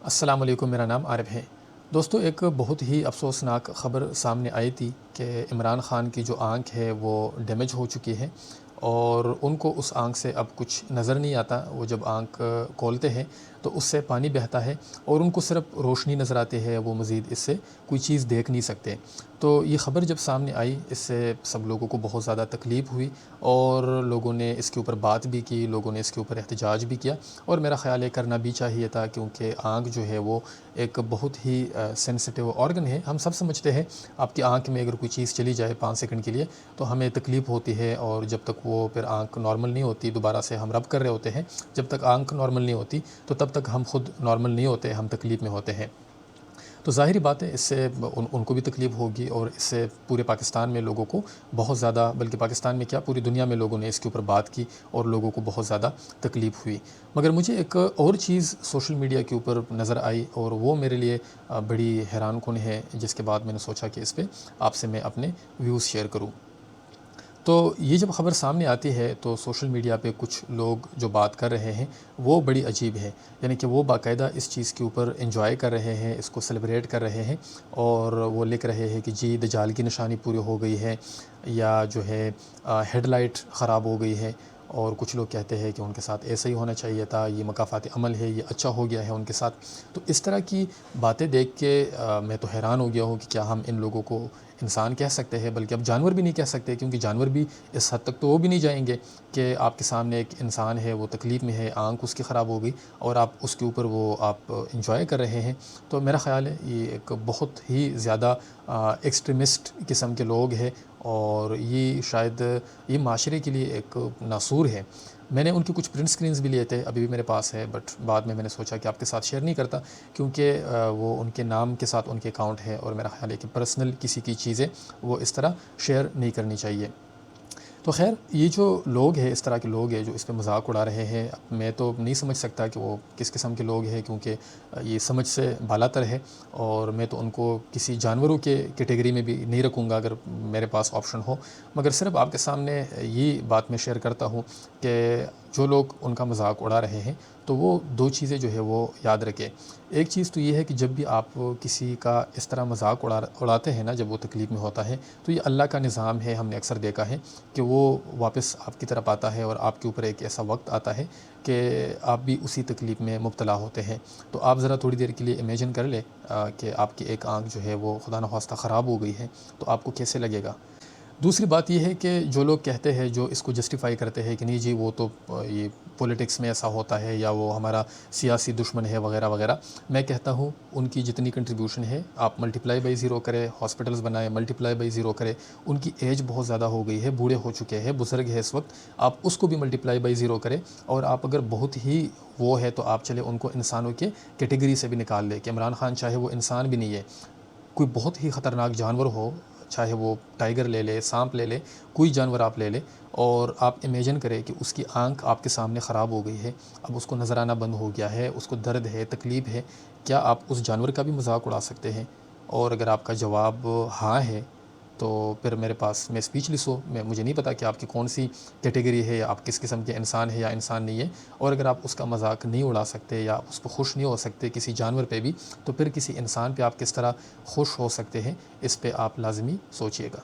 अस्सलाम वालेकुम, मेरा नाम आरिफ है। दोस्तों, एक बहुत ही अफ़सोसनाक ख़बर सामने आई थी कि इमरान ख़ान की जो आँख है वो डैमेज हो चुकी है और उनको उस आँख से अब कुछ नज़र नहीं आता। वो जब आँख खोलते हैं तो उससे पानी बहता है और उनको सिर्फ़ रोशनी नज़र आती है, वो मज़ीद इससे कोई चीज़ देख नहीं सकते। तो ये ख़बर जब सामने आई, इससे सब लोगों को बहुत ज़्यादा तकलीफ़ हुई और लोगों ने इसके ऊपर बात भी की, लोगों ने इसके ऊपर एहतजाज भी किया और मेरा ख़्याल है करना भी चाहिए था, क्योंकि आँख जो है वो एक बहुत ही सेंसिटिव ऑर्गन है। हम सब समझते हैं, आपकी आँख में अगर कोई चीज़ चली जाए 5 सेकंड के लिए तो हमें तकलीफ़ होती है और जब तक वो फिर आँख नॉर्मल नहीं होती, दोबारा से हम रब कर रहे होते हैं, जब तक आँख नॉर्मल नहीं होती तो तब तक हम खुद नॉर्मल नहीं होते, हम तकलीफ़ में होते हैं। तो ज़ाहिर बात है, इससे उनको भी तकलीफ़ होगी और इससे पूरे पाकिस्तान में लोगों को बहुत ज़्यादा, बल्कि पाकिस्तान में क्या पूरी दुनिया में लोगों ने इसके ऊपर बात की और लोगों को बहुत ज़्यादा तकलीफ़ हुई। मगर मुझे एक और चीज़ सोशल मीडिया के ऊपर नज़र आई और वो मेरे लिए बड़ी हैरानकुन है, जिसके बाद मैंने सोचा कि इस पे आपसे मैं अपने व्यूज़ शेयर करूँ। तो ये जब ख़बर सामने आती है तो सोशल मीडिया पे कुछ लोग जो बात कर रहे हैं वो बड़ी अजीब है। यानी कि वो बाकायदा इस चीज़ के ऊपर एंजॉय कर रहे हैं, इसको सेलिब्रेट कर रहे हैं और वो लिख रहे हैं कि जी दज्जाल की निशानी पूरी हो गई है, या जो है हेडलाइट ख़राब हो गई है। और कुछ लोग कहते हैं कि उनके साथ ऐसा ही होना चाहिए था, ये मकाफ़ाती अमल है, ये अच्छा हो गया है उनके साथ। तो इस तरह की बातें देख के मैं तो हैरान हो गया हूँ कि क्या हम इन लोगों को इंसान कह सकते हैं, बल्कि अब जानवर भी नहीं कह सकते, क्योंकि जानवर भी इस हद तक तो वो भी नहीं जाएंगे कि आपके सामने एक इंसान है, वो तकलीफ़ में है, आँख उसकी ख़राब हो गई और आप उसके ऊपर वो आप इंजॉय कर रहे हैं। तो मेरा ख़्याल है ये एक बहुत ही ज़्यादा एक्सट्रीमिस्ट किस्म के लोग हैं और ये शायद ये माशरे के लिए एक नासूर है। मैंने उनकी कुछ प्रिंट स्क्रीन्स भी लिए थे, अभी भी मेरे पास है, बट बाद में मैंने सोचा कि आपके साथ शेयर नहीं करता, क्योंकि वो उनके नाम के साथ उनके अकाउंट है और मेरा ख़्याल है कि पर्सनल किसी की चीज़ें वो इस तरह शेयर नहीं करनी चाहिए। तो ख़ैर, ये जो लोग हैं, इस तरह के लोग हैं जो इस पे मज़ाक उड़ा रहे हैं, अब मैं तो नहीं समझ सकता कि वो किस किस्म के लोग हैं, क्योंकि ये समझ से बालातर है और मैं तो उनको किसी जानवरों के कैटेगरी में भी नहीं रखूँगा अगर मेरे पास ऑप्शन हो। मगर सिर्फ़ आपके सामने ये बात मैं शेयर करता हूँ कि जो लोग उनका मज़ाक उड़ा रहे हैं, तो वो 2 चीज़ें जो है वो याद रखें। एक चीज़ तो ये है कि जब भी आप किसी का इस तरह मज़ाक उड़ाते हैं ना, जब वो तकलीफ़ में होता है, तो ये अल्लाह का निज़ाम है। हमने अक्सर देखा है कि वो वापस आपकी तरफ आता है और आपके ऊपर एक ऐसा वक्त आता है कि आप भी उसी तकलीफ़ में मुब्तला होते हैं। तो आप ज़रा थोड़ी देर के लिए इमेजिन कर लें कि आपकी एक आँख जो है वो खुदा न ख़ास्ता ख़राब हो गई है, तो आपको कैसे लगेगा। दूसरी बात ये है कि जो लोग कहते हैं, जो इसको जस्टिफ़ाई करते हैं कि नहीं जी वो तो ये पॉलिटिक्स में ऐसा होता है या वो हमारा सियासी दुश्मन है वग़ैरह वग़ैरह। मैं कहता हूँ उनकी जितनी कंट्रीब्यूशन है आप मल्टीप्लाई बाई ज़ीरो करें, हॉस्पिटल्स बनाएँ, मल्टीप्लाई बाई ज़ीरो करें। उनकी एज बहुत ज़्यादा हो गई है, बूढ़े हो चुके हैं, बुज़ुर्ग है इस वक्त, आप उसको भी मल्टीप्लाई बाई ज़ीरो करें। और आप अगर बहुत ही वो है तो आप चले उनको इंसानों के कैटेगरी से भी निकाल लें कि इमरान खान चाहे वो इंसान भी नहीं है, कोई बहुत ही ख़तरनाक जानवर हो, चाहे वो टाइगर ले ले, साँप ले ले, कोई जानवर आप ले लें और आप इमेजिन करें कि उसकी आँख आपके सामने ख़राब हो गई है, अब उसको नज़र आना बंद हो गया है, उसको दर्द है, तकलीफ़ है, क्या आप उस जानवर का भी मज़ाक उड़ा सकते हैं? और अगर आपका जवाब हाँ है, तो फिर मेरे पास मैं स्पीचलेस हूँ। मैं मुझे नहीं पता कि आपकी कौन-सी कैटेगरी है, आप किस किस्म के इंसान हैं या इंसान नहीं है। और अगर आप उसका मज़ाक नहीं उड़ा सकते या उस पे खुश नहीं हो सकते किसी जानवर पे भी, तो फिर किसी इंसान पे आप किस तरह खुश हो सकते हैं, इस पे आप लाज़मी सोचिएगा।